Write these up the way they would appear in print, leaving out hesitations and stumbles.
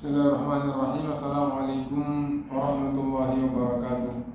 Bismillahirrahmanirrahim. Assalamualaikum warahmatullahi wabarakatuh.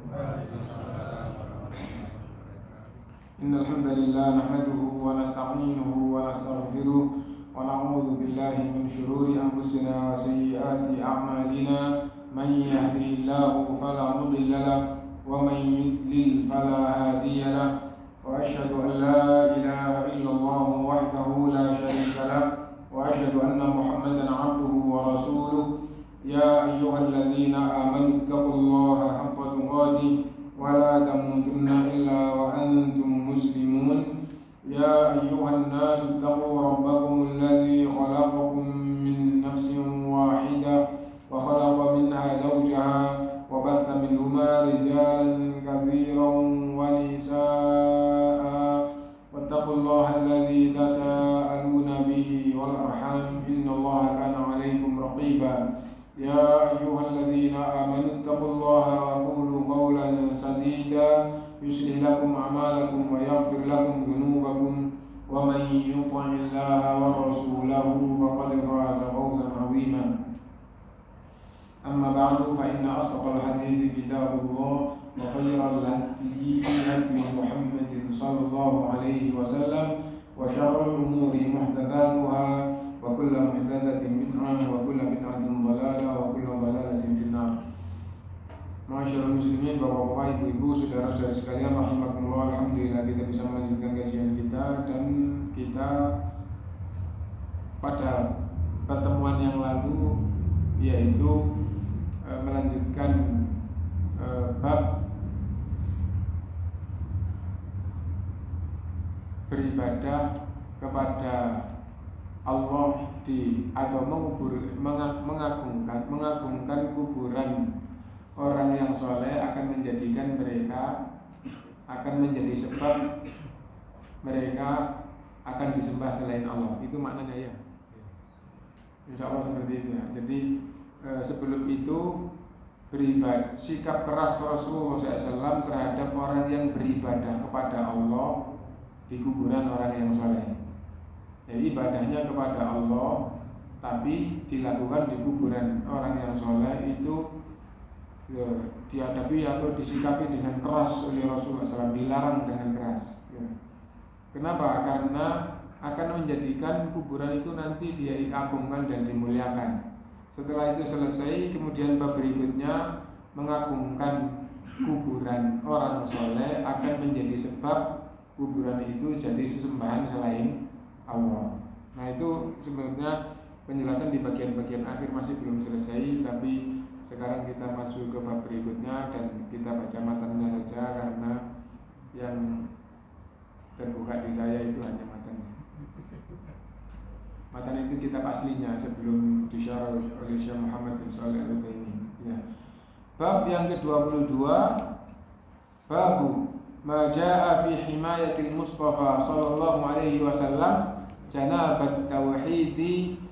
Innal hamdalillah nahmaduhu wa nasta'inuhu wa nastaghfiruh wa na'udzu billahi min shururi anfusina wa sayyiati a'malina. Man yahdihillahu fala mudilla lahu wa man yudlil fala hadiya lahu. Wa asyhadu an la ilaha illallah wahdahu la syarika lahu wa asyhadu anna Muhammadan 'abduhu wa rasuluh. Ya ayyuhalladzina amanu taqullaha haqqa tuqatih wa la tamutunna illa wa antum muslimun. Ya ayyuhan nasu taqu rabbakum alladzi khalaqakum min nafsin wahidah wa khalaqa minha zawjaha wa batha minhuma rijalan katsiran wa nisaa'a wattaqullaha alladzi tasaaluna bihi wal arham innallaha kana 'alaykum raqiba. Ya ayyuhalladzina amanu taqullaha wa qulu qawlan sadida yuslih lakum a'malakum wa yaghfir lakum dhunubakum wa man yuti'illaha wa rasulahu faqad faza fawzan 'azima. Amma ba'du, fa inna asdaqal hadithi kitabullah wa khairal hadi hadi Muhammadin sallallahu alaihi wasallam wa syarrul umuri muhdatsatuha wa kullu muhdatsatin bid'ah wa kullu bid'atin dhalalah wa kullu dhalalatin finnar. Masyaallah muslimin, bapak-bapak, ibu-ibu, saudara-saudara sekalian rahimakumullah. Alhamdulillah kita bisa melanjutkan kajian kita, dan kita pada pertemuan yang lalu yaitu melanjutkan bab beribadah kepada Allah atau mengagungkan kuburan orang yang soleh akan menjadikan mereka akan menjadi sebab mereka akan disembah selain Allah. Itu maknanya ya. Insya Allah seperti itu ya. Jadi sebelum itu sikap keras Rasulullah SAW terhadap orang yang beribadah kepada Allah di kuburan orang yang soleh. Jadi ibadahnya kepada Allah tapi dilakukan di kuburan orang yang soleh itu dihadapi atau disikapi dengan keras oleh Rasulullah SAW, dilarang dengan keras. Kenapa? Karena akan menjadikan kuburan itu nanti dia diagungkan dan dimuliakan. Setelah itu selesai, kemudian bab berikutnya mengagungkan kuburan orang soleh akan menjadi sebab kuburan itu jadi sesembahan selain Allah. Nah, itu sebenarnya penjelasan di bagian-bagian akhir masih belum selesai, tapi sekarang kita maju ke bab berikutnya dan kita baca matanya saja karena yang terbuka di saya itu hanya matanya. Matan itu kitab aslinya sebelum disyarah oleh Syekh Muhammad bin Shalih Al-Utsaimin. Ya. Bab yang ke-22, babu ma jaa fi himayatil Mustafa sallallahu alaihi wasallam janabat tauhidi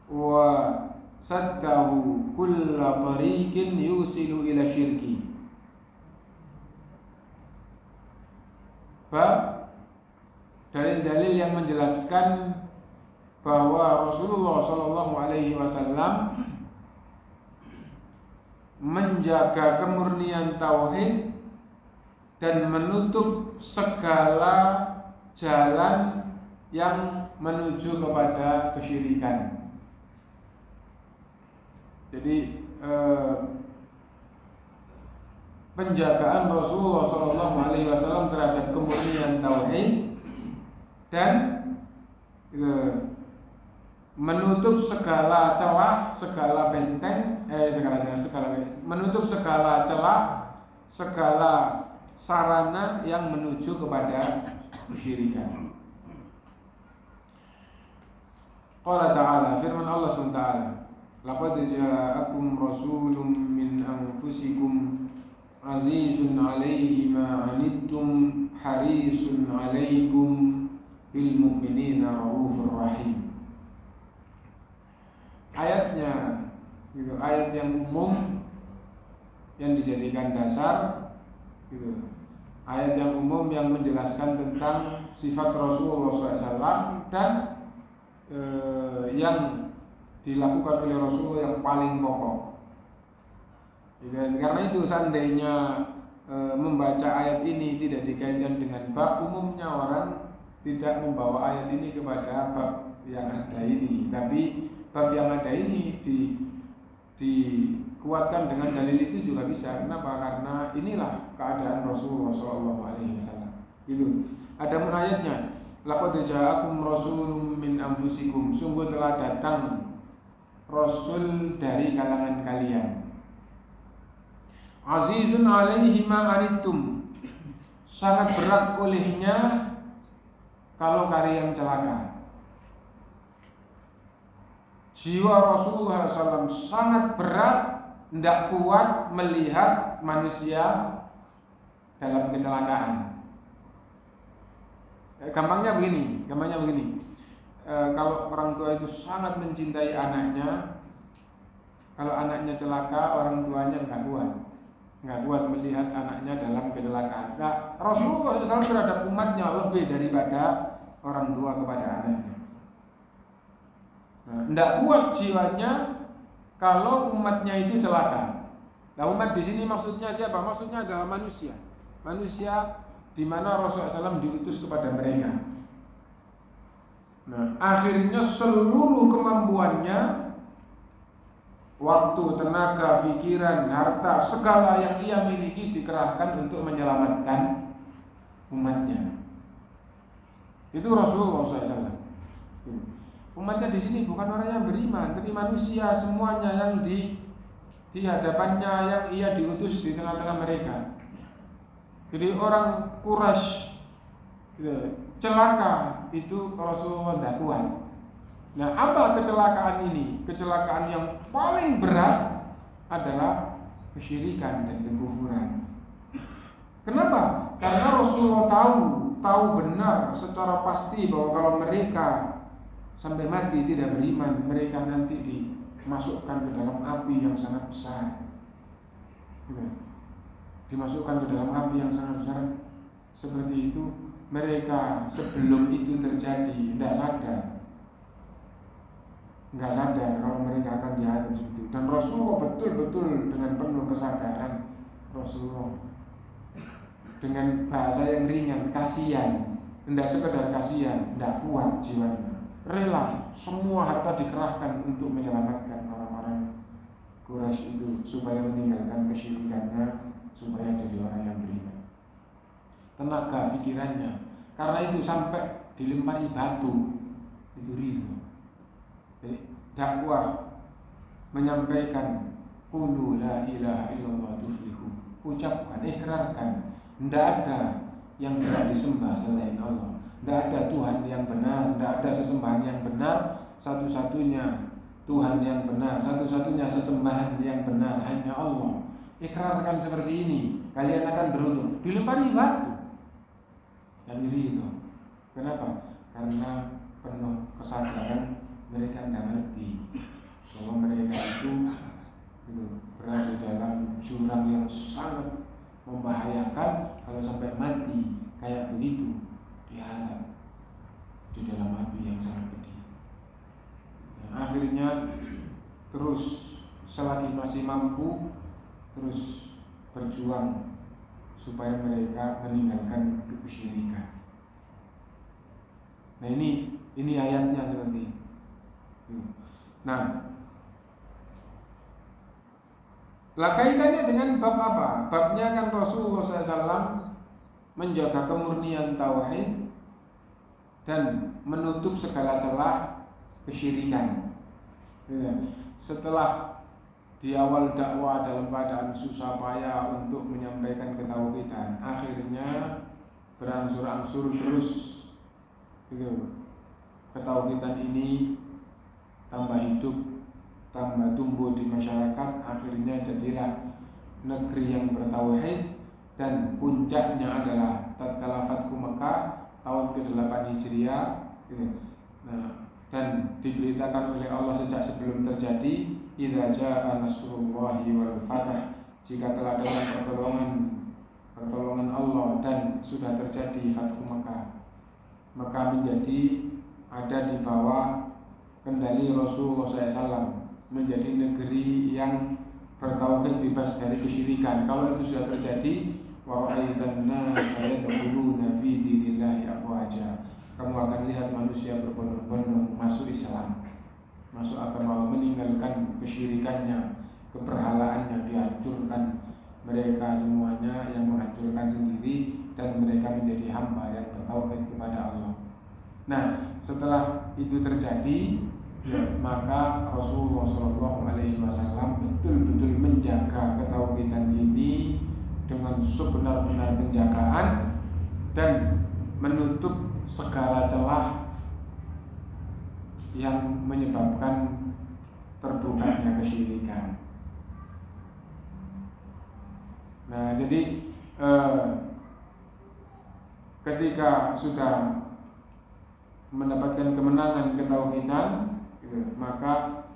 wa saddahu kulla tariqin yusilu ila syirki. Bab dalil-dalil yang menjelaskan bahwa Rasulullah Shallallahu Alaihi Wasallam menjaga kemurnian tauhid dan menutup segala jalan yang menuju kepada kesyirikan. Jadi penjagaan Rasulullah Shallallahu Alaihi Wasallam terhadap kemurnian tauhid dan menutup segala celah, segala benteng, menutup segala celah, segala sarana yang menuju kepada kesyirikan. Qala ta'ala, firman Allah SWT, laqad ja'akum rasulun min anfusikum azizun 'alaihi ma 'anittum harisun 'alaikum bil mu'minina raufur rahim. Ayatnya gitu, ayat yang umum yang dijadikan dasar gitu. Ayat yang umum yang menjelaskan tentang sifat Rasulullah SAW dan yang dilakukan oleh Rasulullah yang paling pokok. Dan karena itu seandainya membaca ayat ini tidak dikaitkan dengan bab, umumnya orang tidak membawa ayat ini kepada bab yang ada ini, tapi bab yang ada ini dikuatkan dengan dalil itu juga bisa. Kenapa? Karena inilah keadaan Rasulullah SAW. Itu. Ada ayatnya. Laqad ja'akum rasulun min anfusikum. Sungguh telah datang Rasul dari kalangan kalian. Azizun alaihi ma anittum. Sangat berat olehnya kalau kalian celaka. Jiwa Rasulullah SAW sangat berat, tidak kuat melihat manusia dalam kecelakaan. Gampangnya begini. Kalau orang tua itu sangat mencintai anaknya, kalau anaknya celaka, orang tuanya nggak kuat melihat anaknya dalam kecelakaan. Nah, Rasulullah SAW terhadap umatnya lebih daripada orang tua kepada anaknya. Nah, tidak kuat jiwanya kalau umatnya itu celaka. Nah, umat di sini maksudnya siapa? Maksudnya adalah manusia. Manusia di mana Rasulullah SAW diutus kepada mereka. Nah, akhirnya seluruh kemampuannya, waktu, tenaga, pikiran, harta, segala yang ia miliki dikerahkan untuk menyelamatkan umatnya. Itu Rasulullah SAW. Umatnya di sini bukan orang yang beriman, tapi manusia semuanya yang di hadapannya, yang ia diutus di tengah-tengah mereka. Jadi orang Quraisy celaka, itu Rasulullah tidak kuat. Nah, apa kecelakaan ini? Kecelakaan yang paling berat adalah kesyirikan dan kekufuran. Kenapa? Karena Rasulullah tahu benar secara pasti bahwa kalau mereka sampai mati tidak beriman, mereka nanti dimasukkan ke dalam api yang sangat besar. Dimasukkan ke dalam api yang sangat besar. Seperti itu, mereka sebelum itu terjadi tidak sadar kalau mereka akan diadab seperti itu. Dan Rasulullah betul-betul dengan penuh kesadaran, Rasulullah dengan bahasa yang ringan, kasihan, tidak sekedar kasihan, tidak kuat jiwanya, rela semua harta dikerahkan untuk menyelamatkan orang-orang Quraisy itu supaya meninggalkan kesyirikannya, supaya jadi orang yang beriman. Tenaga pikirannya, karena itu sampai dilempari batu, itu ridho. Jadi dakwah menyampaikan qulu la ilaha illallah tuflihu, ucapkan, ikrarkan, tidak ada yang tidak disembah selain Allah, tidak ada Tuhan yang benar, tidak ada sesembahan yang benar, satu-satunya Tuhan yang benar, satu-satunya sesembahan yang benar hanya Allah. Ikrarkan seperti ini, kalian akan beruntung. Dilempari batu, tapi ridho. Kenapa? Karena penuh kesadaran. Mereka tidak mengerti bahwa mereka itu berada dalam jurang yang sangat membahayakan. Kalau sampai mati kayak begitu, dihadap di dalam api yang sangat pedih. Nah, akhirnya terus selagi masih mampu, terus berjuang supaya mereka meninggalkan kesyirikan. Nah, ini ayatnya seperti ini. Nah, kaitannya dengan bab apa? Babnya kan Rasulullah SAW menjaga kemurnian tauhid dan menutup segala celah kesyirikan. Setelah di awal dakwah dalam keadaan susah payah untuk menyampaikan ketauhidan, akhirnya berangsur-angsur terus ketauhidan ini tambah hidup, tambah tumbuh di masyarakat. Akhirnya jadilah negeri yang bertauhid, dan puncaknya adalah tatkala Fathu Mekah tahun ke-8 Hijriah. Nah, dan diberitakan oleh Allah sejak sebelum terjadi, idza jaa nasrullahi wal fath, jika telah datang pertolongan Allah dan sudah terjadi Fathu Mekah, maka menjadi ada di bawah kendali Rasulullah SAW menjadi negeri yang bertauhid, bebas dari kesyirikan. Kalau itu sudah terjadi, wa ra'aitan nasa yadkhuluna fi dinillahi afwaja, kamu akan lihat manusia berbondong-bondong masuk Islam, masuk agama Allah, meninggalkan kesyirikannya, keberhalaannya dihancurkan. Mereka semuanya yang menghancurkan sendiri dan mereka menjadi hamba yang bertauhid kepada Allah. Nah, setelah itu terjadi, maka Rasulullah SAW betul-betul menjaga ketauhidan ini dengan sebenar-benar penjagaan dan menutup segala celah yang menyebabkan terbukanya kesyirikan. Nah, jadi ketika sudah mendapatkan kemenangan ketauhidan, maka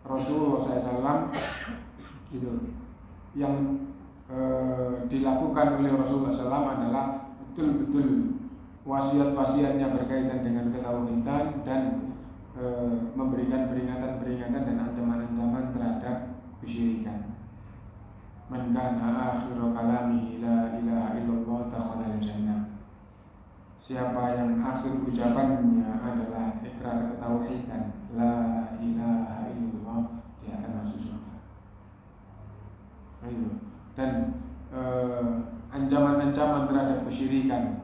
Rasulullah SAW itu yang dilakukan oleh Rasulullah SAW adalah betul-betul wasiat-wasiatnya berkaitan dengan ketauhidan dan memberikan peringatan-peringatan dan ancaman-ancaman terhadap kesyirikan. Man kana akhiru kalamihi la ilaha illallah dakhala al-jannah. Siapa yang akhir ucapannya adalah ikrar ketauhidan, la ilaha illallah, dia akan masuk surga. Dan ancaman-ancaman terhadap kesyirikan.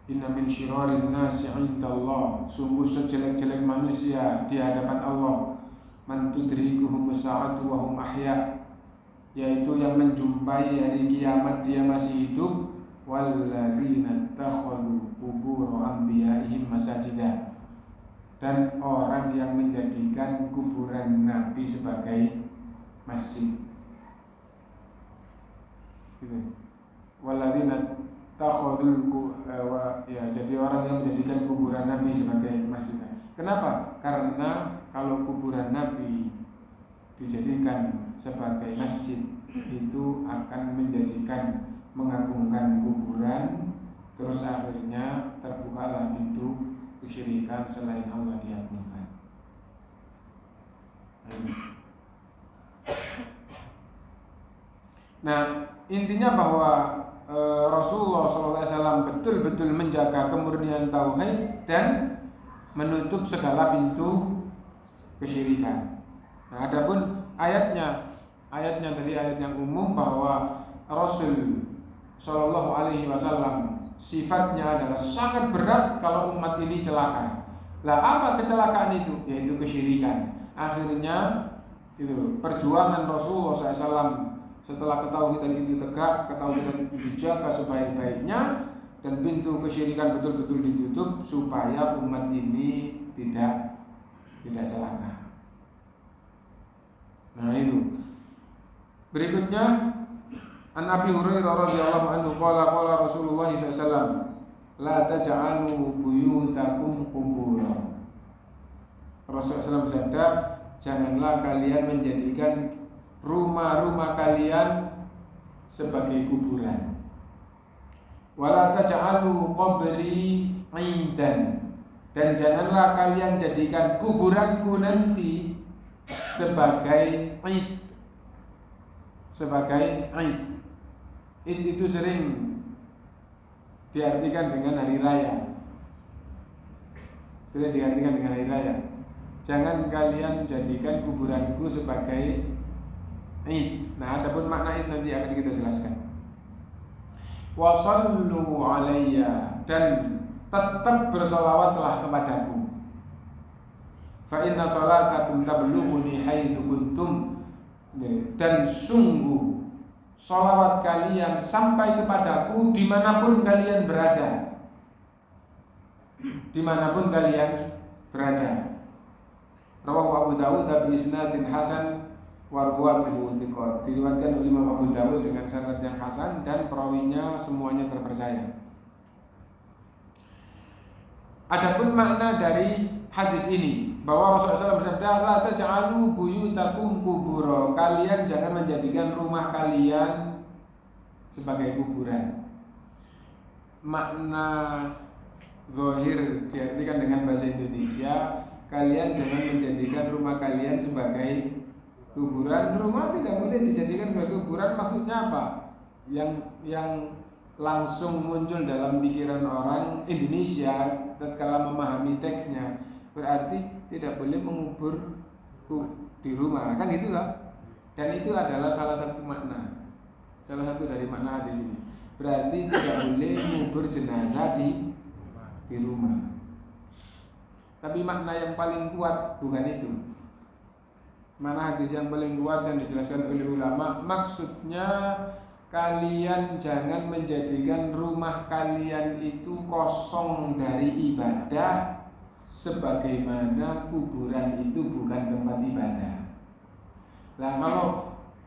Inna min syirarin nasi 'indallah, sungguh sejelek-jelek manusia di hadapan Allah, man tudrikuhum sa'atu wa hum ahya, yaitu yang menjumpai hari kiamat dia masih hidup, walladzina takhadhu qubur anbiya'ihim masajidah, dan orang yang menjadikan kuburan nabi sebagai masjid. Walladzina takhadul jadi orang yang menjadikan kuburan nabi sebagai masjid. Kenapa? Karena kalau kuburan nabi dijadikan sebagai masjid, itu akan menjadikan mengagungkan kuburan, terus akhirnya terbukalah pintu kesyirikan selain Allah diagungkan. Nah, intinya bahwa Rasulullah SAW betul-betul menjaga kemurnian tauhid dan menutup segala pintu kesyirikan. Nah, adapun ayatnya dari ayat yang umum bahwa Rasul Shallallahu Alaihi Wasallam sifatnya adalah sangat berat kalau umat ini celaka. Lah apa kecelakaan itu? Yaitu kesyirikan. Akhirnya itu perjuangan Rasulullah SAW setelah ketauhidan itu tegak, ketauhidan itu dijaga sebaik-baiknya, dan pintu kesyirikan betul-betul ditutup supaya umat ini tidak celaka. Nah itu. Berikutnya, An Abi Hurairah radhiyallahu anhu qala Rasulullah SAW, la taj'alu buyutakum qubura. Rasulullah SAW bersabda, janganlah kalian menjadikan rumah-rumah kalian sebagai kuburan. Wala taj'alu qabri 'idan, dan janganlah kalian jadikan kuburanku nanti sebagai 'id. Sebagai 'id. Id itu sering diartikan dengan hari raya. Sering diartikan dengan hari raya. Jangan kalian jadikan kuburanku sebagai Id. Nah, adapun makna Id nanti akan kita jelaskan. Wa sallu alayya, dan tetap bersolawatlah kepadaku. Fa inna salatakum tablughuni haitsu kuntum, dan sungguh solawat kalian sampai kepadaku dimanapun kalian berada. Dimanapun kalian berada. Rawahu Abu Dawud bi isnadin hasan wa ruwatuhu thiqat. Diriwayatkan oleh Imam Abu Dawud dengan sanad yang hasan dan perawinya semuanya terpercaya. Adapun makna dari hadis ini bahwa Rasulullah SAW bersabda, la taj'alu buyutakum qubura, kalian jangan menjadikan rumah kalian sebagai kuburan. Makna zahir diartikan dengan bahasa Indonesia, kalian jangan menjadikan rumah kalian sebagai kuburan. Rumah tidak boleh dijadikan sebagai kuburan. Maksudnya apa? Yang langsung muncul dalam pikiran orang Indonesia tatkala memahami teksnya, berarti tidak boleh mengubur di rumah, kan gitu lah. Dan itu adalah salah satu dari makna hadis ini. Berarti tidak boleh mengubur jenazah di rumah. Tapi makna yang paling kuat bukan itu. Mana hadis yang paling kuat yang dijelaskan oleh ulama, maksudnya kalian jangan menjadikan rumah kalian itu kosong dari ibadah, sebagaimana kuburan itu bukan tempat ibadah. Nah, kalau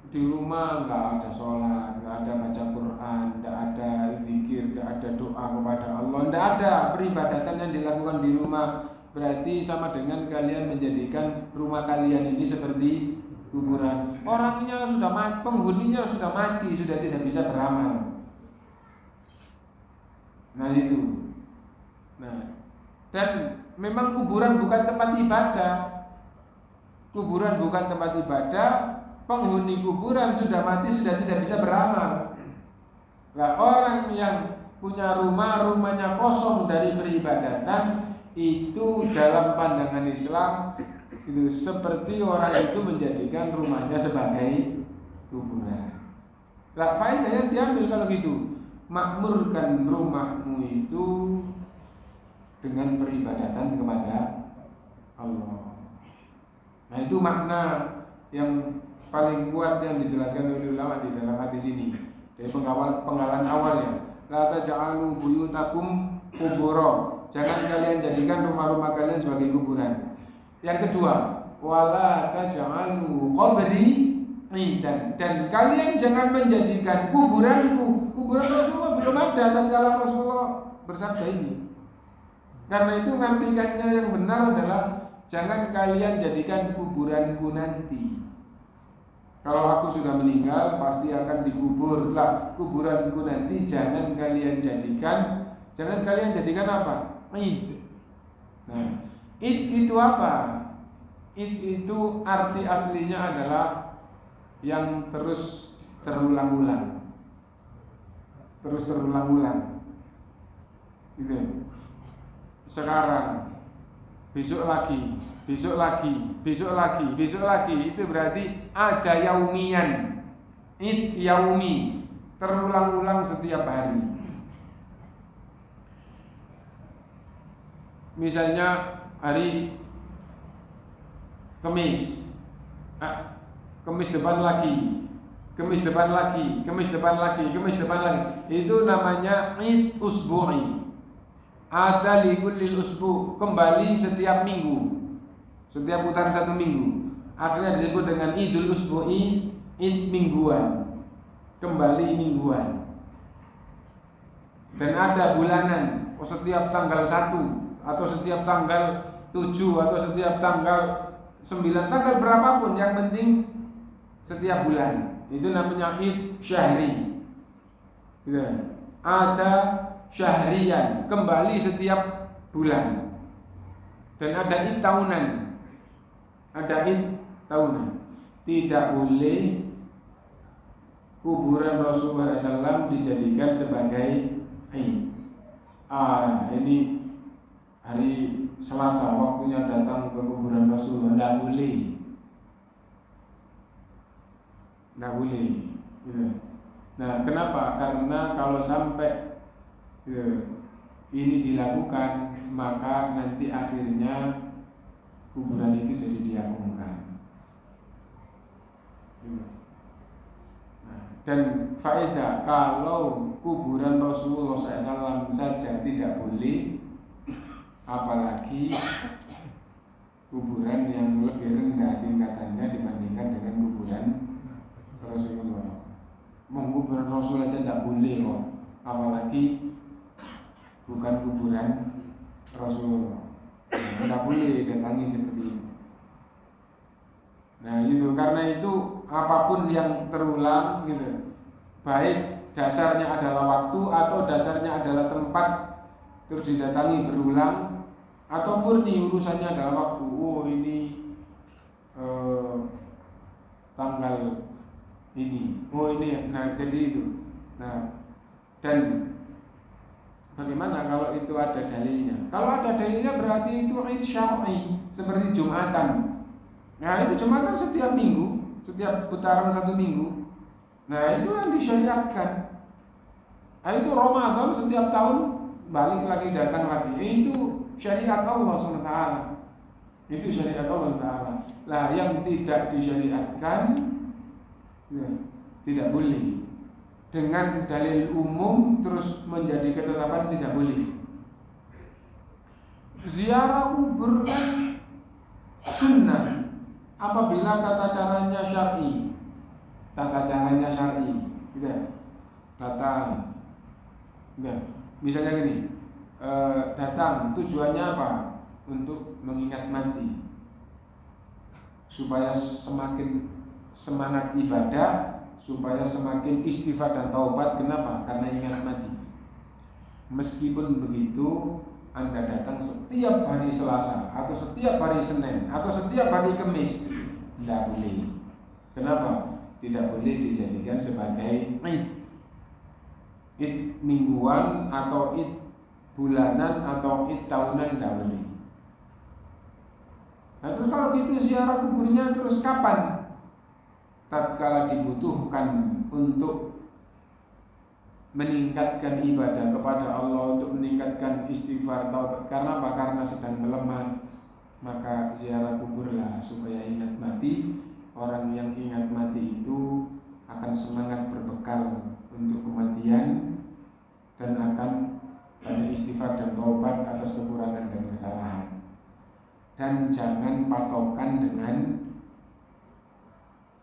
di rumah nggak ada sholat, nggak ada baca Quran, nggak ada zikir, nggak ada doa kepada Allah, nggak ada peribadatan yang dilakukan di rumah, berarti sama dengan kalian menjadikan rumah kalian ini seperti kuburan. Orangnya sudah mati, penghuninya sudah mati, sudah tidak bisa beramal. Nah itu. Nah, dan memang kuburan bukan tempat ibadah. Kuburan bukan tempat ibadah. Penghuni kuburan sudah mati, sudah tidak bisa beramal. Nah, orang yang punya rumahnya kosong dari peribadatan, itu dalam pandangan Islam itu seperti orang itu menjadikan rumahnya sebagai kuburan. Nah, faedahnya diambil kalau gitu. Makmurkan rumahmu itu dengan peribadatan kepada Allah. Nah, itu makna yang paling kuat yang dijelaskan oleh ulama di dalam hadis ini. Dari penggalan awalnya, la taj'alu buyutakum qubura. Jangan kalian jadikan rumah-rumah kalian sebagai kuburan. Yang kedua, wala taj'alu qabri idan. Dan kalian jangan menjadikan kuburanku. Kuburan Rasulullah belum ada tatkala Rasulullah bersabda ini. Karena itu ngartikannya yang benar adalah jangan kalian jadikan kuburanku nanti. Kalau aku sudah meninggal pasti akan dikubur. Lah, kuburanku nanti jangan kalian jadikan apa? Id. Nah, id itu apa? Id itu arti aslinya adalah yang terus terulang-ulang. Gitu. Sekarang, besok lagi, itu berarti ada yaumian. Id yaumi, terulang-ulang setiap hari. Misalnya hari Kamis, Kamis depan lagi, itu namanya Id usbu'i. Ada likulil usbu, kembali setiap minggu, setiap putaran satu minggu. Akhirnya disebut dengan Idul Usbu'i, Id mingguan, kembali mingguan. Dan ada bulanan, setiap tanggal 1 atau setiap tanggal 7 atau setiap tanggal 9, tanggal berapapun, yang penting setiap bulan. Itu namanya Id syahri. Ada syahrian, kembali setiap bulan. Dan ada id tahunan. Tidak boleh kuburan Rasulullah SAW dijadikan sebagai id. Ini hari Selasa waktunya datang ke kuburan Rasulullah, tidak boleh. Nah, kenapa? Karena kalau sampai ini dilakukan, maka nanti akhirnya kuburan itu jadi diagungkan. Dan faedah, kalau kuburan Rasulullah SAW saja tidak boleh, apalagi kuburan yang lebih rendah tingkatannya dibandingkan dengan kuburan Rasulullah. Kuburan Rasul aja tidak boleh kok, apalagi bukan kuburan Rasulullah. Tidak boleh datangi seperti ini. Nah itu, karena itu apapun yang terulang gitu, baik dasarnya adalah waktu atau dasarnya adalah tempat, terus didatangi berulang, atau murni urusannya dalam waktu, oh ini tanggal ini, oh ini, nah jadi itu. Nah, dan bagaimana kalau itu ada dalilnya? Kalau ada dalilnya berarti itu id syar'i, seperti Jumatan. Nah itu Jumatan setiap minggu, setiap putaran 1 minggu. Nah itu yang disyariatkan. Nah itu Ramadan setiap tahun balik lagi, datang lagi. Itu syariat Allah SWT. Itu syariat Allah SWT. Lah yang tidak disyariatkan, ya, tidak boleh. Dengan dalil umum terus menjadi ketetapan tidak boleh. Ziarah kubur kan sunnah apabila tata caranya syar'i. Tata caranya syar'i, gitu. Datang, gitu. Misalnya gini, datang tujuannya apa? Untuk mengingat mati, supaya semakin semangat ibadah, supaya semakin istighfar dan taubat. Kenapa? Karena ingat mati. Meskipun begitu, Anda datang setiap hari Selasa, atau setiap hari Senin, atau setiap hari Kamis, tidak boleh. Kenapa? Tidak boleh dijadikan sebagai id mingguan, atau id bulanan, atau id tahunan, tidak boleh. Nah terus kalau gitu ziarah kuburnya terus kapan? Tatkala dibutuhkan untuk meningkatkan ibadah kepada Allah, untuk meningkatkan istighfar, taubat. Karena apa? Karena sedang melemah, maka ziarah kuburlah supaya ingat mati. Orang yang ingat mati itu akan semangat berbekal untuk kematian dan akan banyak istighfar dan taubat atas kekurangan dan kesalahan. Dan jangan patokan dengan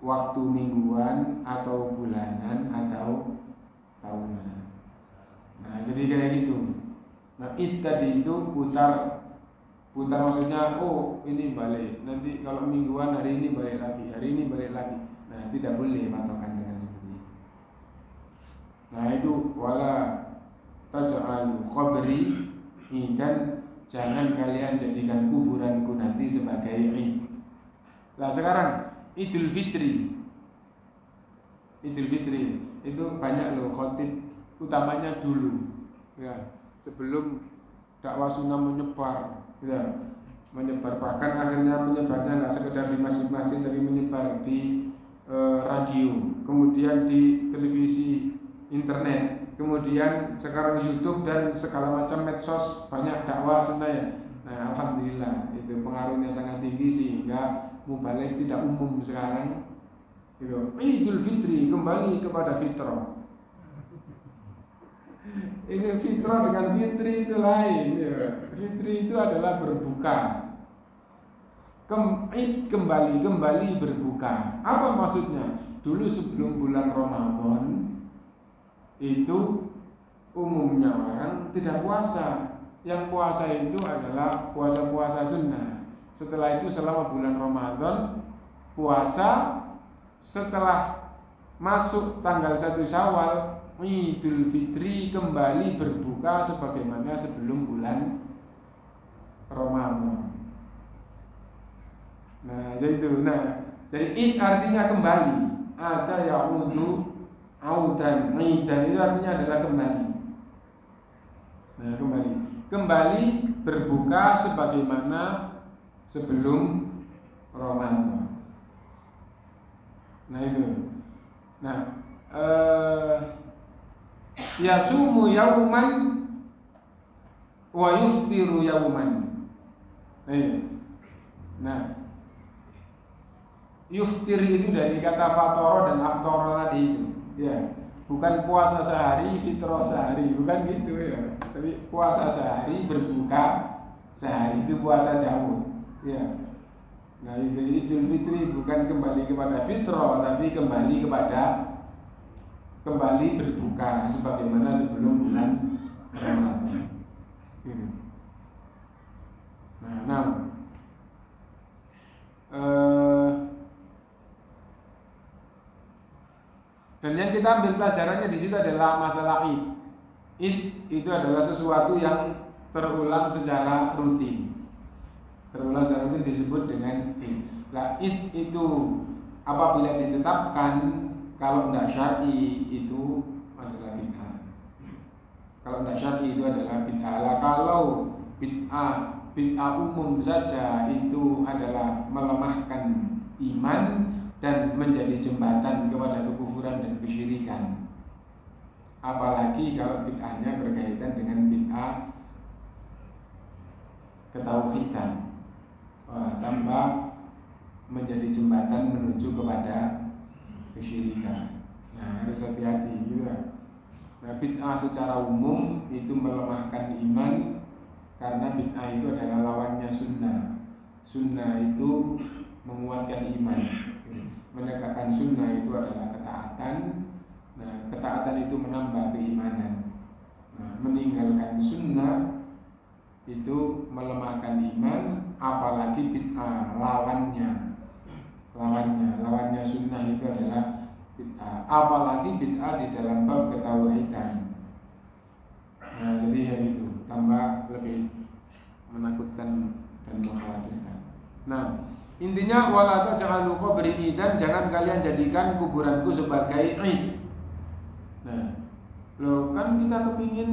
waktu mingguan atau bulanan atau tahunan. Nah jadi kayak gitu. Nah id tadi itu putar maksudnya, oh ini balik, nanti kalau mingguan hari ini balik lagi, hari ini balik lagi. Nah tidak boleh patokan dengan seperti itu. Nah itu wala taj'alu qabri idan, jangan kalian jadikan kuburanku nanti sebagai id. Nah sekarang Idul Fitri itu banyak loh khotib, utamanya dulu, ya, sebelum dakwah sunnah menyebar, ya, bahkan akhirnya menyebarnya nggak sekedar di masjid-masjid, tapi menyebar di radio, kemudian di televisi, internet, kemudian sekarang YouTube dan segala macam medsos, banyak dakwah sunnah ya. Nah alhamdulillah itu pengaruhnya sangat tinggi sehingga mubalik tidak umum sekarang. Gitu. Idul Fitri kembali kepada fitrah. Ini fitrah dengan fitri itu lain. Ya. Fitri itu adalah berbuka. Kembali berbuka. Apa maksudnya? Dulu sebelum bulan Ramadan itu umumnya orang tidak puasa. Yang puasa itu adalah puasa-puasa sunnah. Setelah itu selama bulan Ramadan puasa. Setelah masuk tanggal 1 Syawal, Idul Fitri kembali berbuka sebagaimana sebelum bulan Ramadan. Nah, jadi id artinya kembali. Ada ya'udu, audan, idan itu artinya adalah kembali. Nah, kembali berbuka sebagaimana sebelum Ramadan. Nah itu. Nah, yasumu yauman wa yuftiru yauman. Nah, yuftir itu dari kata fatoro dan aftoro tadi itu. Ya, bukan puasa sehari, fitrah sehari, bukan gitu ya. Tapi puasa sehari, berbuka sehari, itu puasa Daud. Ya. Nah itu Idul Fitri bukan kembali kepada fitrah, tapi kembali berbuka sebagaimana sebelum bulan Ramadan. Dan yang kita ambil pelajarannya di situ adalah masalah id. Id itu adalah sesuatu yang terulang secara rutin. Terulang secara rutin disebut dengan id. Nah, id itu apabila ditetapkan kalau tidak syar'i itu adalah bid'ah. Kalau tidak syar'i itu adalah bid'ah. Lah kalau bid'ah umum saja itu adalah melemahkan iman dan menjadi jembatan kepada kekufuran dan kesyirikan. Apalagi kalau bid'ahnya berkaitan dengan bid'ah ketauhidan, tambah menjadi jembatan menuju kepada kesyirikan. Nah, harus hati-hati gitu. Nah, bid'ah secara umum itu melemahkan iman karena bid'ah itu adalah lawannya sunnah. Sunnah itu menguatkan iman. Menegakkan sunnah itu adalah ketaatan. Nah, ketaatan itu menambah keimanan. Nah, meninggalkan sunnah itu melemahkan iman, apalagi bid'ah lawannya sunnah itu adalah bid'ah, apalagi bid'ah di dalam bab ketauhidan. Nah, jadi ya itu tambah lebih menakutkan dan mengkhawatirkan. Nah, intinya wala taj'alu qabri idan, jangan kalian jadikan kuburanku sebagai id. Nah, loh kan kita kepingin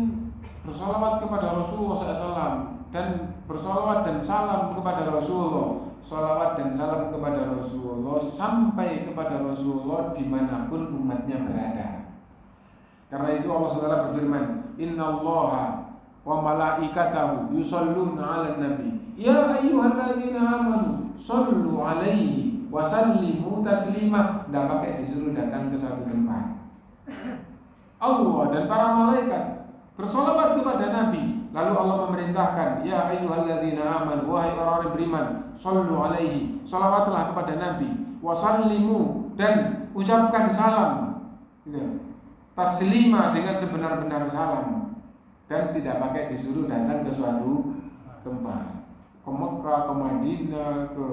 bersolawat kepada Rasulullah SAW dan bersolawat dan salam kepada Rasulullah, solawat dan salam kepada Rasulullah sampai kepada Rasulullah dimanapun umatnya berada. Karena itu Allah SWT berfirman, Innallaha wa malaikatahu yusalluna 'alan nabi ya ayyuhalladzina amanu sallu 'alaihi wa sallimu taslima. Tidak pakai disuruh datang ke satu tempat. Allah dan para malaikat bersolawat kepada Nabi. Lalu Allah memerintahkan, ya ayyuhalladzina amanu, wahai orang-orang beriman, sallu alaihi, salawatlah kepada Nabi, wasallimu, dan ucapkan salam, gitu. Taslima dengan sebenar-benar salam, dan tidak pakai disuruh datang ke suatu tempat, ke Mekah, ke Madinah, ke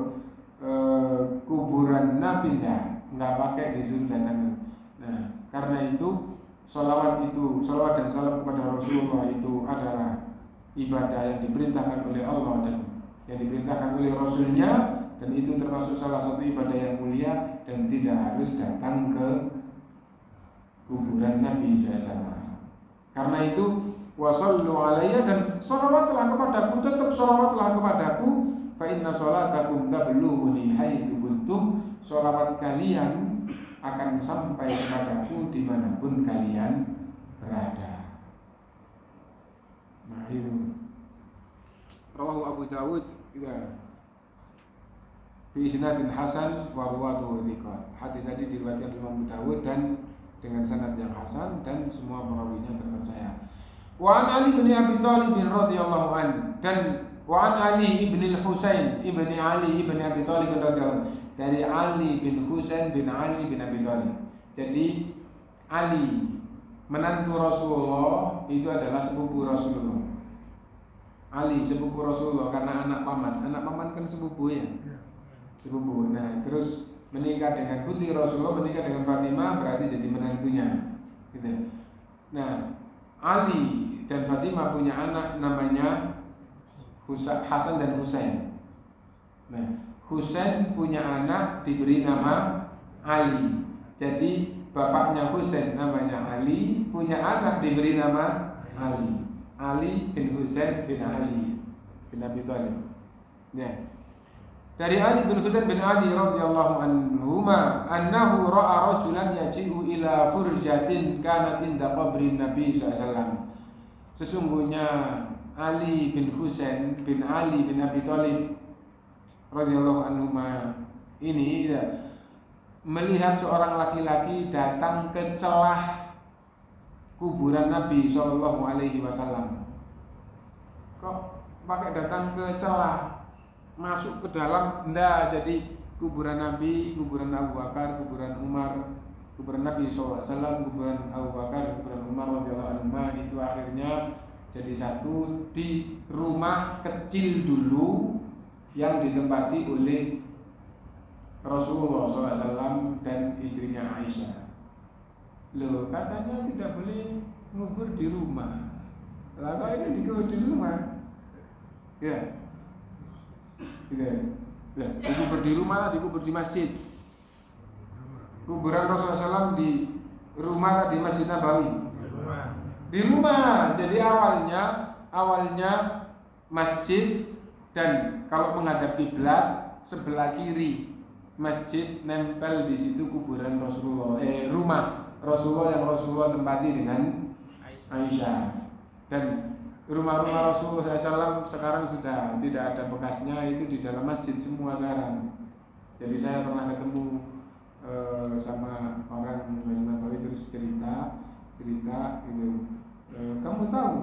kuburan Nabi, nggak pakai disuruh datang. Nah, karena itu salawat dan salam kepada Rasulullah itu adalah ibadah yang diperintahkan oleh Allah dan yang diperintahkan oleh Rasulnya, dan itu termasuk salah satu ibadah yang mulia dan tidak harus datang ke kuburan Nabi SAW. Karena itu wasallu alayya, dan salawatlah kepadaku, tetap salawatlah kepadaku, fa inna salatakum tablughuni haitsu kuntum, salawat kalian akan sampai kepadaku dimanapun kalian berada. Nah itu rawahu Abu Dawud ya bi isnadin hasan wa ruwatuhu thiqat. Hadis tadi diriwayatkan Imam Abu Dawud dan dengan sanad yang hasan dan semua perawinya terpercaya. Wa an Ali bin Abi Thalib radhiyallahu an, dan wa an Ali ibn al-Husain ibn Ali ibn Abi Thalib radhiyallahu an, dari Ali bin Husain bin Ali bin Abi Thalib. Jadi Ali menantu Rasulullah itu adalah sepupu Rasulullah. Ali sepupu Rasulullah karena anak paman. Anak paman kan sepupu ya. Sepupu. Nah, terus menikah dengan putri Rasulullah, menikah dengan Fatimah, berarti jadi menantunya. Gitu. Nah, Ali dan Fatimah punya anak namanya Hasan dan Husain. Nah, Husain punya anak diberi nama Ali. Jadi bapaknya Husain namanya Ali, punya anak diberi nama Ali. Ali bin Husain bin Ali bin Abi Thalib. Ya. Dari Ali bin Husain bin Ali radhiyallahu anhuma annahu ra'a rajulan yaji'u ila furjatin kanat inda qabrin Nabi SAW. Sesungguhnya Ali bin Husain bin Ali bin Abi Thalib radhiyallahu anhuma ini ya, melihat seorang laki-laki datang ke celah kuburan Nabi Shallallahu Alaihi Wasallam. Kok pakai datang ke celah, masuk ke dalam? Enggak, jadi kuburan Nabi, kuburan Abu Bakar, kuburan Umar, kuburan Nabi Shallallahu Alaihi Wasallam, kuburan Abu Bakar, kuburan Umar radhiyallahu anhu itu akhirnya jadi satu di rumah kecil dulu yang ditempati oleh Rasulullah SAW dan istrinya Aisyah. Loh, katanya tidak boleh ngubur di rumah. Lalu ini dikubur di rumah. Ya, gitu. Lah, dikubur di rumah, dikubur di masjid. Kuburan Rasulullah SAW di rumah atau di Masjid Nabawi? Di rumah. Jadi awalnya masjid, dan kalau menghadap kiblat sebelah kiri masjid, nempel di situ kuburan Rasulullah, rumah Rasulullah yang Rasulullah tempati dengan Aisyah. Dan rumah-rumah Rasulullah SAW sekarang sudah tidak ada bekasnya, itu di dalam masjid semua sekarang. Jadi saya pernah ketemu sama orang Masjid Nabawi, terus cerita gitu. Kamu tahu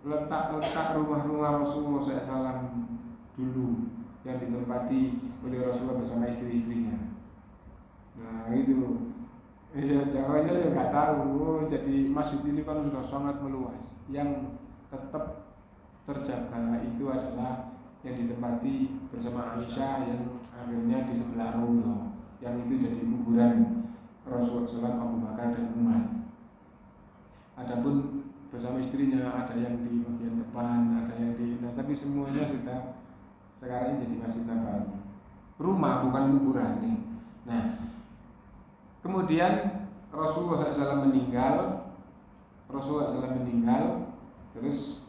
letak rumah-rumah Rasulullah SAW dulu yang ditempati oleh Rasulullah bersama istri-istrinya. Nah itu, ya jawabnya ya nggak tahu. Jadi masjid ini kan sudah sangat meluas. Yang tetap terjaga itu adalah yang ditempati bersama Aisyah, yang akhirnya di sebelah Rasulullah, yang itu jadi kuburan Rasulullah SAW, Abu Bakar dan Umar. Adapun bersama istrinya ada yang di bagian depan, ada yang di, tapi semuanya sudah sekarang ini jadi Masjid Nabawi. Rumah bukan kuburan nih. Nah, kemudian Rasulullah SAW meninggal, terus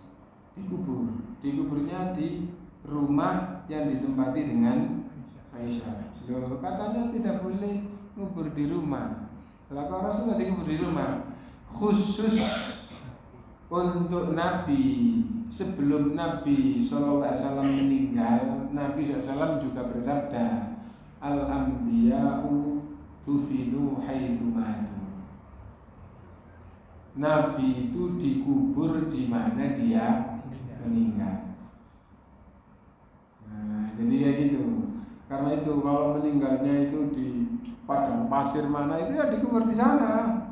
dikuburnya di rumah yang ditempati dengan Aisyah. Loh, katanya tidak boleh ngubur di rumah. Lah kok Rasulullah dikubur di rumah? Khusus untuk Nabi, sebelum Nabi SAW meninggal, Nabi SAW juga bersabda, Al-Anbiya'u tufinu haitsu matu. Nabi itu dikubur di mana dia meninggal. Nah, jadi kayak gitu. Karena itu kalau meninggalnya itu di padang pasir mana, itu ya dikubur di sana.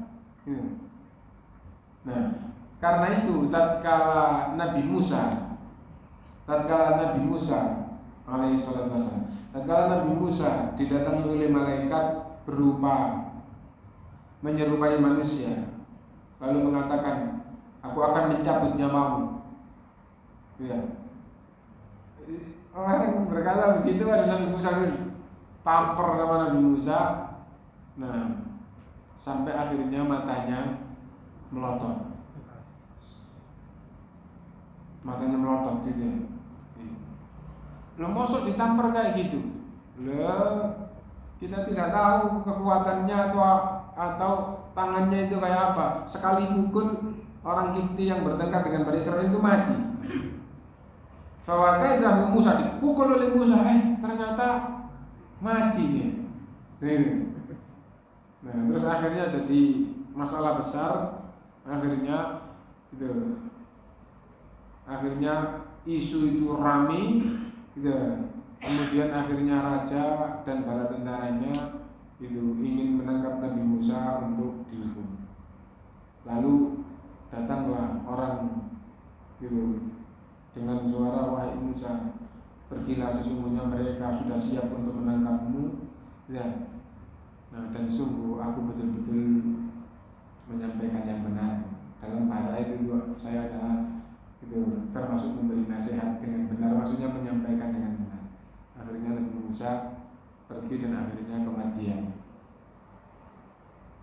Nah, karena itu tatkala Nabi Musa alaihissalatu wassalam, tatkala Nabi Musa didatangi oleh malaikat berupa menyerupai manusia, lalu mengatakan, aku akan mencabut nyawamu. Ya. Orang berkata begitu, ada Nabi Musa tampar sama Nabi Musa. Nah, sampai akhirnya matanya melotot. Gitu. Lo mosok ditampar kayak gitu. Kita tidak tahu kekuatannya atau tangannya itu kayak apa. Sekali pukul orang Kipti yang bertengkar dengan Bani Israil itu mati. Fawakaizahu Musa, dipukul oleh Musa, ternyata mati dia. Nah, terus akhirnya jadi masalah besar. Akhirnya isu itu rame, gitu. Kemudian akhirnya raja dan bala tentaranya itu ingin menangkap Nabi Musa untuk dihukum. Lalu datanglah orang gitu dengan suara, wahai Musa, pergilah, sesungguhnya mereka sudah siap untuk menangkapmu. Ya. Nah, dan sungguh aku betul-betul menyampaikan yang benar. Dalam bahasa itu juga saya adalah itu termasuk memberi nasihat dengan benar, maksudnya menyampaikan dengan benar. Akhirnya Nabi Musa pergi dan akhirnya kematian.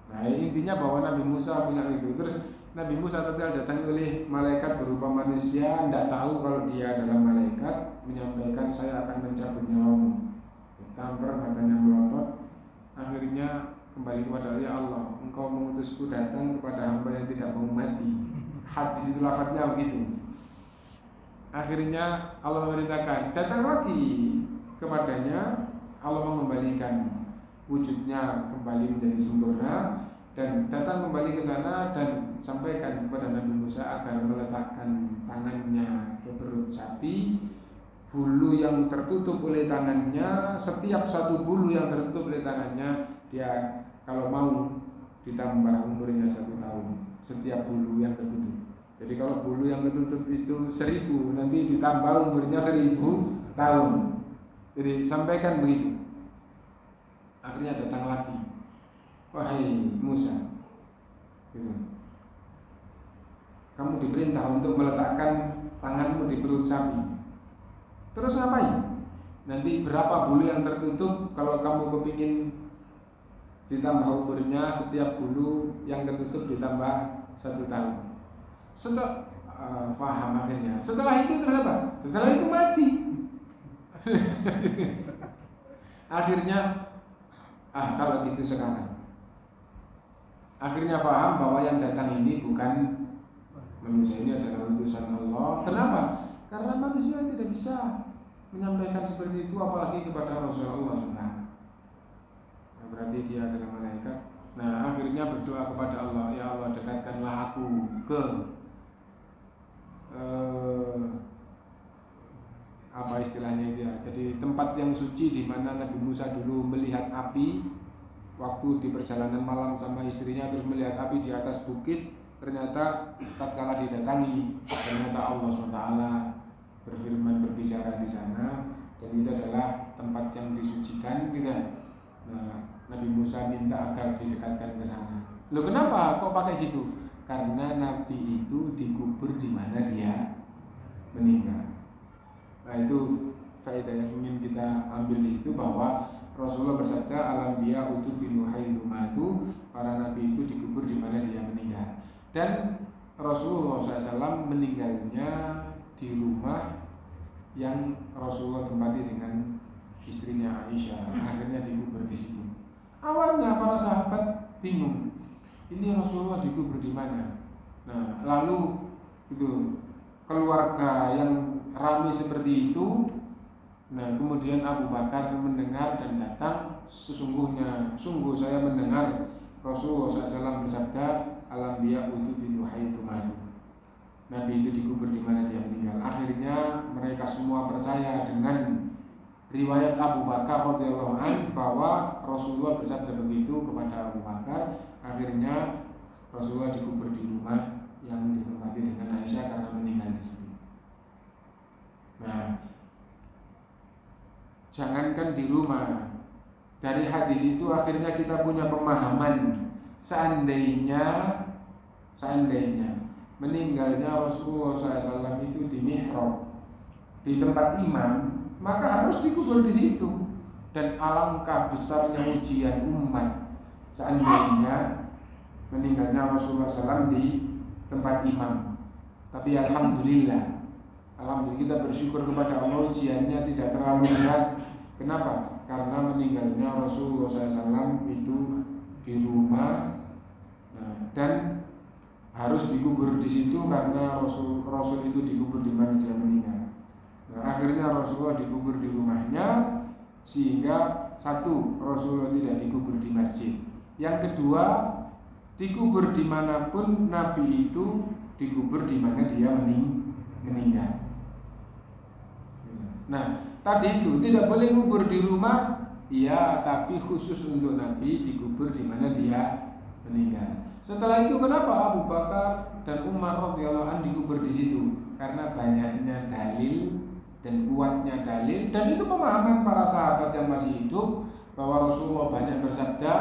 Nah, intinya bahwa Nabi Musa bilang itu. Terus Nabi Musa tatkala datang oleh malaikat berupa manusia, tidak tahu kalau dia adalah malaikat, menyampaikan, saya akan mencabut nyawamu. Tampar, matanya melotot. Akhirnya kembali kepada Allah, engkau mengutusku datang kepada hamba yang tidak mau mati. Hadis itu lafadznya begitu. Akhirnya Allah memerintahkan, datang lagi kepadanya. Allah mengembalikan wujudnya kembali menjadi sempurna, dan datang kembali ke sana dan sampaikan kepada Nabi Musa agar meletakkan tangannya ke perut sapi. Bulu yang tertutup oleh tangannya, setiap satu bulu yang tertutup oleh tangannya, dia kalau mau ditambah umurnya 1 tahun setiap bulu yang tertutup. Jadi kalau bulu yang tertutup itu 1000, nanti ditambah umurnya 1000 tahun. Jadi sampaikan begitu. Akhirnya datang lagi, wahai Musa, gitu. Kamu diperintah untuk meletakkan tanganmu di perut sapi. Terus ngapain? Nanti berapa bulu yang tertutup? Kalau kamu kepingin ditambah umurnya, setiap bulu yang ketutup ditambah 1 tahun. Setelah paham akhirnya. Setelah itu terus apa? Setelah itu mati. Akhirnya kalau gitu sekarang. Akhirnya paham bahwa yang datang ini bukan manusia, ini adalah utusan Allah. Kenapa? Karena manusia tidak bisa menyampaikan seperti itu, apalagi kepada Rasulullah SAW. Nah, berarti dia adalah malaikat. Nah, akhirnya berdoa kepada Allah, ya Allah dekatkanlah aku ke apa istilahnya itu ya. Jadi tempat yang suci di mana Nabi Musa dulu melihat api waktu di perjalanan malam sama istrinya, terus melihat api di atas bukit. Ternyata tatkala didatangi, ternyata Allah SWT berfirman, berbicara di sana, dan itu adalah tempat yang disucikan, gitu. Nah, Nabi Musa minta agar didekatkan ke sana. Loh, kenapa kok pakai gitu? Karena Nabi itu dikubur di mana dia meninggal. Nah, itu faedah yang ingin kita ambil di situ, bahwa Rasulullah bersabda, al-anbiya udfinu haitsu matu, para nabi itu dikubur di mana dia meninggal. Dan Rasulullah SAW meninggalnya di rumah yang Rasulullah tempati dengan istrinya Aisyah. Akhirnya dikubur di situ. Awalnya para sahabat bingung, ini Rasulullah dikubur di mana? Nah, lalu itu keluarga yang ramai seperti itu. Nah, kemudian Abu Bakar mendengar dan datang. Sungguh saya mendengar Rasulullah SAW bersabda, al-anbiya udfinu haitsu matu. Nabi itu dikubur di mana dia meninggal. Akhirnya mereka semua percaya dengan riwayat Abu Bakar radhiyallahu anhu bahwa Rasulullah bersabda begitu kepada Abu Bakar. Akhirnya Rasulullah dikubur di rumah yang ditempati dengan Aisyah karena meninggal di situ. Nah, jangankan di rumah, dari hadis itu akhirnya kita punya pemahaman, seandainya meninggalnya Rasulullah SAW itu di mihrab, di tempat imam, maka harus dikubur di situ. Dan alangkah besarnya ujian umat seandainya meninggalnya Rasulullah SAW di tempat imam. Tapi alhamdulillah kita bersyukur kepada Allah, ujiannya tidak terlalu berat. Kenapa? Karena meninggalnya Rasulullah SAW itu di rumah, dan harus dikubur di situ karena Rasul itu dikubur di mana dia meninggal. Nah, akhirnya Rasulullah dikubur di rumahnya, sehingga satu, Rasulullah tidak dikubur di masjid. Yang kedua, dikubur dimanapun Nabi itu dikubur di mana dia meninggal. Nah, tadi itu tidak boleh kubur di rumah, ya, tapi khusus untuk Nabi dikubur di mana dia meninggal. Setelah itu kenapa Abu Bakar dan Umar radhiyallahu anhu dikubur di situ? Karena banyaknya dalil dan kuatnya dalil, dan itu pemahaman para sahabat yang masih hidup, bahwa Rasulullah banyak bersabda,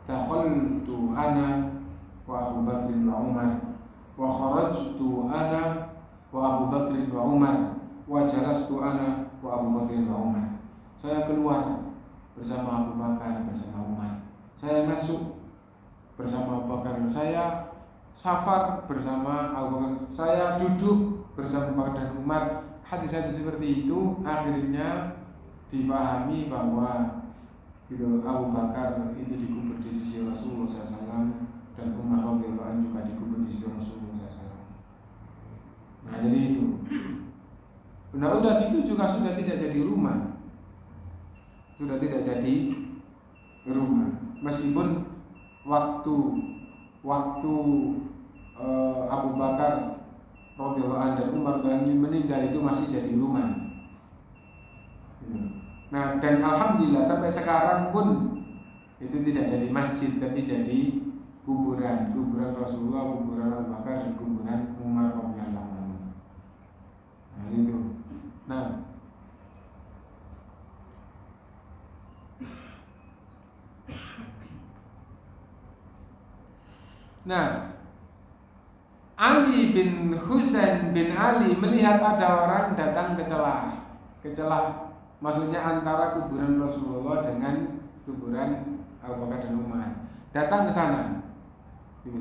dakhaltu ana wa Abu Bakr wa Umar, wa kharajtu ana wa Abu Bakr wa Umar, wa jalastu ana wa Abu Bakr wa Umar. Saya keluar bersama Abu Bakar, bersama Umar. Saya masuk bersama Abu Bakar. Saya safar bersama Abu Bakar. Saya duduk bersama Abu Bakar dan Umar. Hadis-hadis seperti itu akhirnya dipahami bahwa Abu Bakar itu dikubur di sisi Rasulullah SAW, dan Umar radhiyallahu anhu juga dikubur di sisi Rasulullah SAW. Nah, jadi itu. Nah, udah gitu juga sudah tidak jadi rumah. Sudah tidak jadi rumah. Meskipun waktu Abu Bakar radhiyallahu anhu dan Umar meninggal itu masih jadi rumah. Nah, dan alhamdulillah sampai sekarang pun itu tidak jadi masjid, tapi jadi kuburan Rasulullah, kuburan Abu Bakar, dan kuburan Umar radhiyallahu anhu. Nah, itu. Nah, Ali bin Husain bin Ali melihat ada orang datang ke celah. kecelah, maksudnya antara kuburan Rasulullah dengan kuburan Abu Bakar dan Umar. Datang ke sana. Gitu.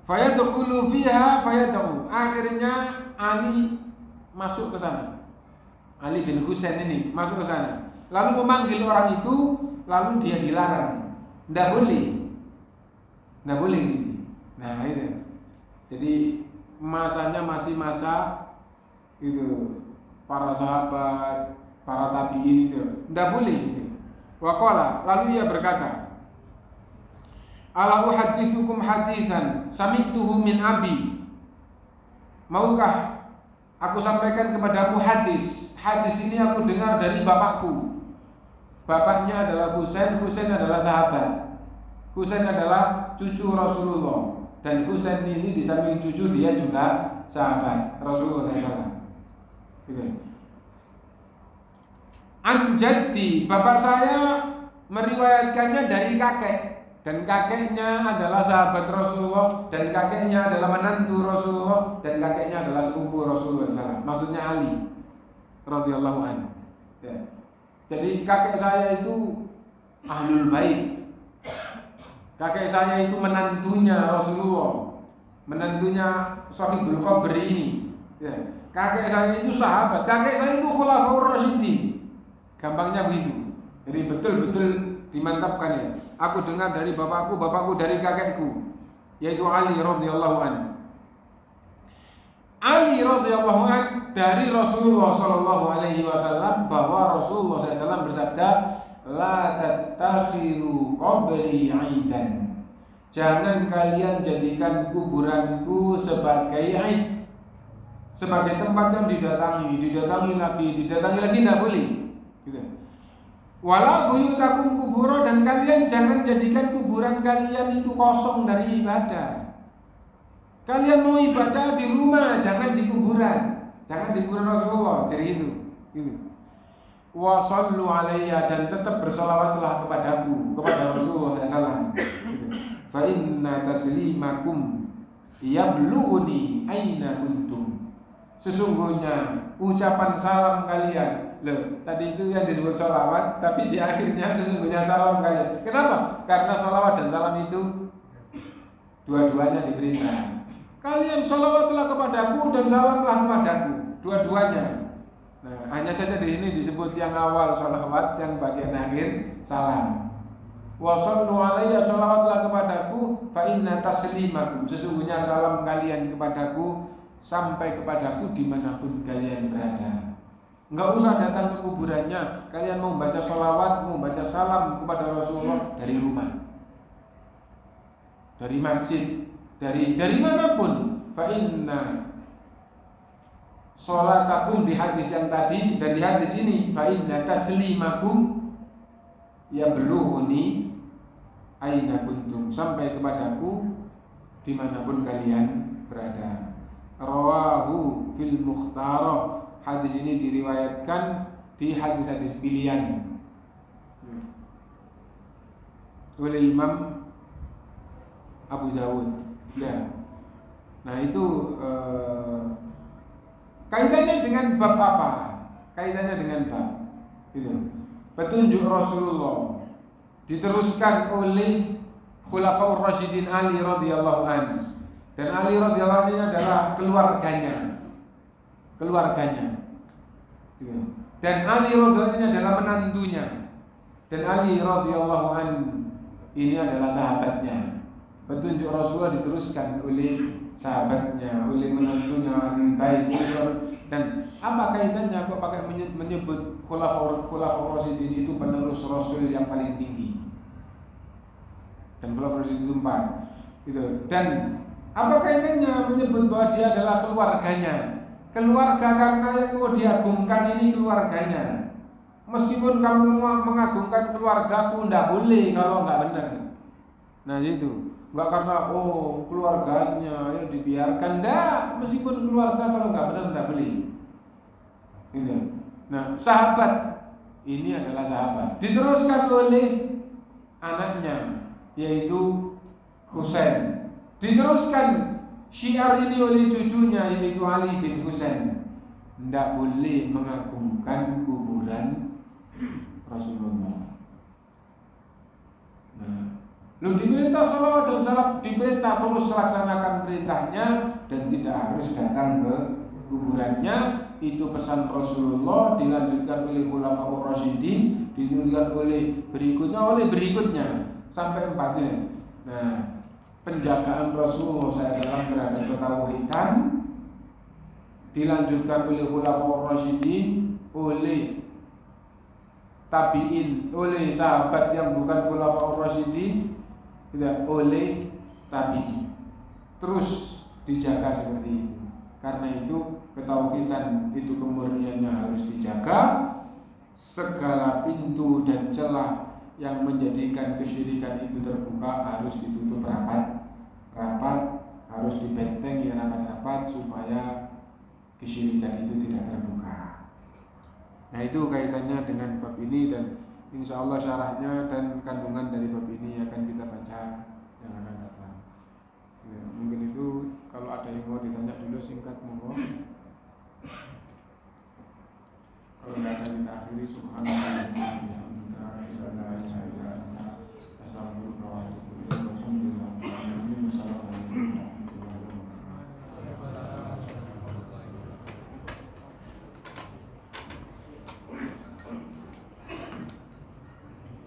Fayadkhulu fiha fayad'u. Akhirnya Ali masuk ke sana. Ali bin Husain ini masuk ke sana. Lalu memanggil orang itu, lalu dia dilarang. Tidak boleh. Tidak boleh. Nah, itu. Jadi masanya masih masa itu para sahabat, para tabi'in itu. Tidak boleh gitu. Waqala, lalu ia berkata, "Ala uhaddithukum haditsan sami'tuhu min abi." Maukah aku sampaikan kepadamu hadis? Hadis ini aku dengar dari bapakku. Bapaknya adalah Husain, Husain adalah sahabat. Husain adalah cucu Rasulullah. Dan Husain ini di samping cucu dia juga sahabat Rasulullah SAW. Gitu. Anjadi, bapak saya meriwayatkannya dari kakek, dan kakeknya adalah sahabat Rasulullah, dan kakeknya adalah menantu Rasulullah, dan kakeknya adalah sepupu Rasulullah SAW. Maksudnya Ali radhiyallahu anhu. Ya. Jadi kakek saya itu ahlul bait. Kakek saya itu menantunya Rasulullah, menantunya Shahibul Qabr ini. Ya. Kakek saya itu sahabat, kakek saya itu Khulafaur Rasyidin. Gampangnya begitu. Jadi betul-betul dimantapkan ya. Aku dengar dari bapakku, bapakku dari kakekku, yaitu Ali radhiyallahu anhu. Ali radhiyallahu anhu dari Rasulullah sallallahu alaihi wasallam bahwa Rasulullah SAW bersabda, la tattakhidhu qabri 'aidan. Jangan kalian jadikan kuburanku sebagai 'aid, sebagai tempat yang didatangi lagi, tidak boleh. Gitu. Wala buyutakum kubura, dan kalian jangan jadikan kuburan kalian itu kosong dari ibadah. Kalian mau ibadah di rumah, jangan di kuburan. Jangan di kuburan Rasulullah, dari itu. Gitu. Wa sallu alayya, dan tetap bersolawatlah kepadaku, kepada Rasulullah SAW. Fa inna taslimakum yablughuni aina kuntum. Sesungguhnya ucapan salam kalian, loh, tadi itu yang disebut sholawat, tapi di akhirnya sesungguhnya salam kalian. Kenapa? Karena sholawat dan salam itu dua-duanya diperintah. Kalian sholawatlah kepadaku dan salamlah kepadaku, dua-duanya. Nah, hanya saja di sini disebut yang awal sholawat, yang bagian akhir salam. Wa sallu alayya, sholawatlah kepadaku, fa inna taslimakum, sesungguhnya salam kalian kepadaku sampai kepadaku dimanapun kalian berada. Enggak usah datang ke kuburannya. Kalian mau baca sholawat, mau baca salam kepada Rasulullah dari rumah, dari masjid, dari manapun. Fa inna sholatakum, di hadis yang tadi dan di hadis ini, fa inna taslimakum yablughuni aina kuntum, sampai kepadaku dimanapun kalian berada. Rawahu fil Mukhtarah. Hadis ini diriwayatkan di hadis-hadis pilihan oleh Imam Abu Dawud. Ya. Nah itu kaitannya dengan bab apa? Kaitannya dengan bab itu. Petunjuk Rasulullah diteruskan oleh Khulafaur Rasyidin Ali radhiyallahu anhu. Dan Ali radhiyallahu anhu ini adalah keluarganya. Dan Ali radhiyallahu anhu ini adalah menantunya. Dan Ali radhiyallahu anhu ini adalah sahabatnya. Petunjuk Rasulullah diteruskan oleh sahabatnya, oleh menantunya, baik. Dan apa kaitannya kok pakai menyebut Khulafaur Rasyidin itu penerus Rasul yang paling tinggi? Dan Khulafaur Rasyidin itu 4 gitu. Dan apa kaitannya menyebut bahwa dia adalah keluarganya? Keluarga karena yang mau diagungkan ini keluarganya. Meskipun kamu mengagungkan keluargaku, tidak boleh kalau nggak benar. Nah itu, nggak karena keluarganya ya dibiarkan, dah. Meskipun keluarga kalau nggak benar tidak boleh. Gitu. Nah sahabat ini adalah sahabat. Diteruskan oleh anaknya yaitu Husain. Diteruskan Syiar ini oleh cucunya yaitu Ali bin Husain. Tidak boleh mengagungkan kuburan Rasulullah. Nah, lu diperintah salawat dan salam, diperintah terus laksanakan perintahnya dan tidak harus datang ke kuburannya. Itu pesan Rasulullah, dilanjutkan oleh Khulafaur Rasyidin, dilanjutkan oleh berikutnya sampai 4-nya. Nah, penjagaan Rasulullah SAW terhadap ketauhidan dilanjutkan oleh Khulafaur Rasyidin, oleh tabi'in, oleh sahabat yang bukan Khulafaur Rasyidin, tidak oleh tabi'in. Terus dijaga seperti itu. Karena itu ketauhidan itu kemurniannya harus dijaga. Segala pintu dan celah yang menjadikan kesyirikan itu terbuka harus ditutup rapat, harus dibentengi rapat-rapat supaya kesyirikan itu tidak terbuka. Nah, itu kaitannya dengan bab ini, dan insya Allah syarahnya dan kandungan dari bab ini akan kita baca yang akan datang. Ya, mungkin itu kalau ada yang mau ditanya dulu singkat monggo. Kalau tidak ada kita akhiri. Subhanallah.